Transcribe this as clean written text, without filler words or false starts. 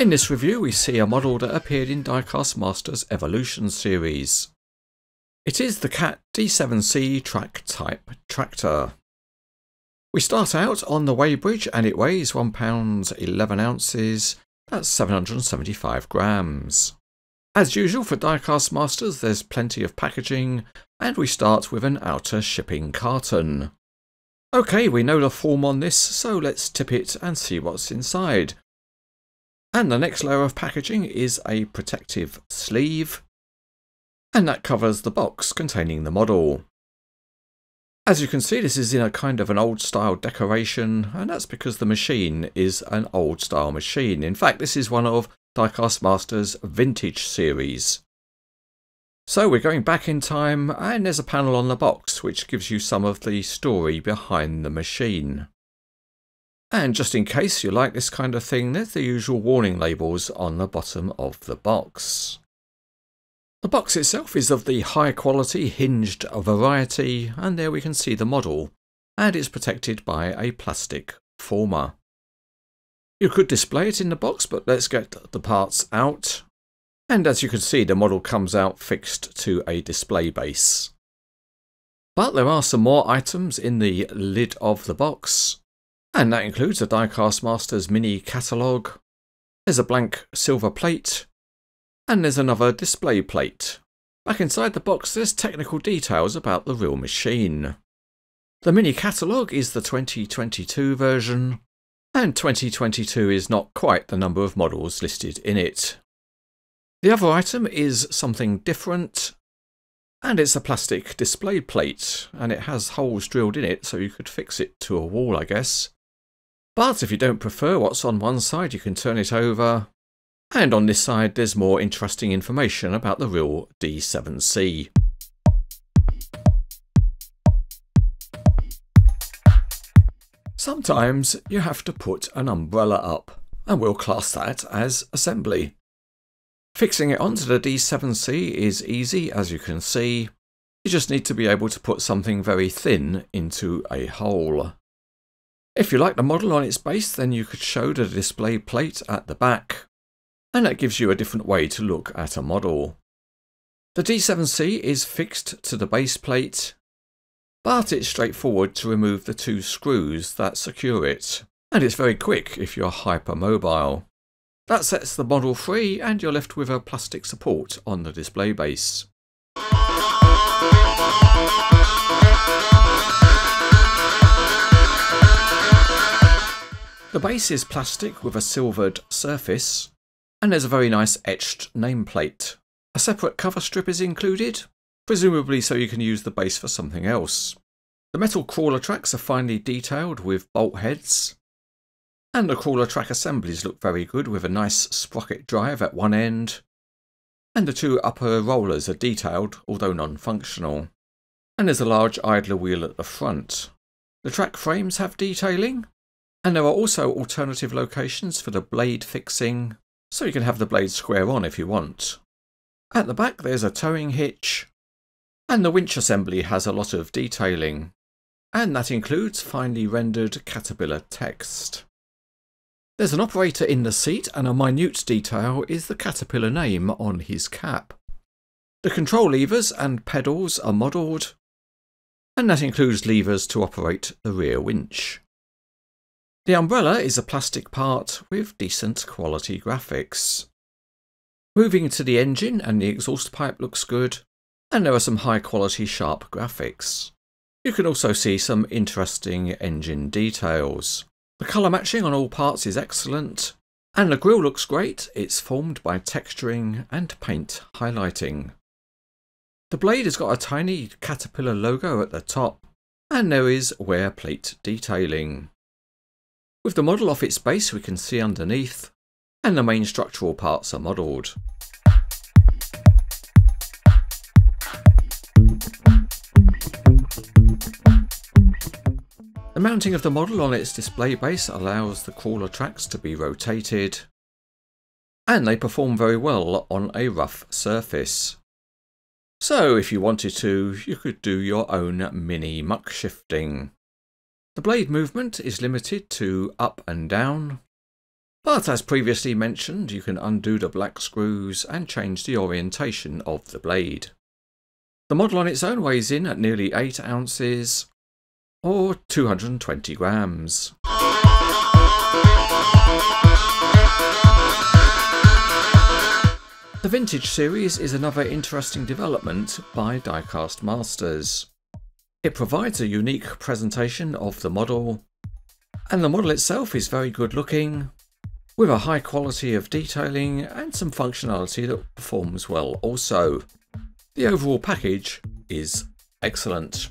In this review we see a model that appeared in Diecast Masters Evolution series. It is the CAT D7C track type tractor. We start out on the weighbridge and it weighs £1 11 ounces, that's 775 grams. As usual for Diecast Masters there's plenty of packaging and we start with an outer shipping carton. Okay, we know the form on this, so let's tip it and see what's inside. And the next layer of packaging is a protective sleeve, and that covers the box containing the model. As you can see, this is in a kind of an old style decoration, and that's because the machine is an old style machine. In fact, this is one of Diecast Masters' vintage series. So we're going back in time, and there's a panel on the box which gives you some of the story behind the machine. And just in case you like this kind of thing, there's the usual warning labels on the bottom of the box. The box itself is of the high quality hinged variety, and there we can see the model, and it's protected by a plastic former. You could display it in the box, but let's get the parts out. And as you can see, the model comes out fixed to a display base. But there are some more items in the lid of the box. And that includes a Diecast Masters mini catalogue, there's a blank silver plate, and there's another display plate. Back inside the box there's technical details about the real machine. The mini catalogue is the 2022 version, and 2022 is not quite the number of models listed in it. The other item is something different, and it's a plastic display plate, and it has holes drilled in it so you could fix it to a wall, I guess. But if you don't prefer what's on one side, you can turn it over. And on this side, there's more interesting information about the real D7C. Sometimes you have to put an umbrella up, and we'll class that as assembly. Fixing it onto the D7C is easy, as you can see. You just need to be able to put something very thin into a hole. If you like the model on its base, then you could show the display plate at the back, and that gives you a different way to look at a model. The D7C is fixed to the base plate, but it's straightforward to remove the two screws that secure it, and it's very quick if you're hypermobile. That sets the model free and you're left with a plastic support on the display base. The base is plastic with a silvered surface, and there's a very nice etched nameplate. A separate cover strip is included, presumably so you can use the base for something else. The metal crawler tracks are finely detailed with bolt heads, and the crawler track assemblies look very good with a nice sprocket drive at one end, and the two upper rollers are detailed, although non-functional. And there's a large idler wheel at the front. The track frames have detailing, and there are also alternative locations for the blade fixing, so you can have the blade square on if you want. At the back there's a towing hitch, and the winch assembly has a lot of detailing, and that includes finely rendered Caterpillar text. There's an operator in the seat, and a minute detail is the Caterpillar name on his cap. The control levers and pedals are modelled, and that includes levers to operate the rear winch. The umbrella is a plastic part with decent quality graphics. Moving to the engine, and the exhaust pipe looks good, and there are some high quality sharp graphics. You can also see some interesting engine details. The colour matching on all parts is excellent, and the grille looks great. It's formed by texturing and paint highlighting. The blade has got a tiny Caterpillar logo at the top, and there is wear plate detailing. With the model off its base we can see underneath, and the main structural parts are modelled. The mounting of the model on its display base allows the crawler tracks to be rotated, and they perform very well on a rough surface. So if you wanted to, you could do your own mini muck shifting. The blade movement is limited to up and down, But as previously mentioned, you can undo the black screws and change the orientation of the blade. The model on its own weighs in at nearly 8 ounces, or 220 grams. The Vintage series is another interesting development by Diecast Masters. It provides a unique presentation of the model, and the model itself is very good looking, with a high quality of detailing and some functionality that performs well also. The overall package is excellent.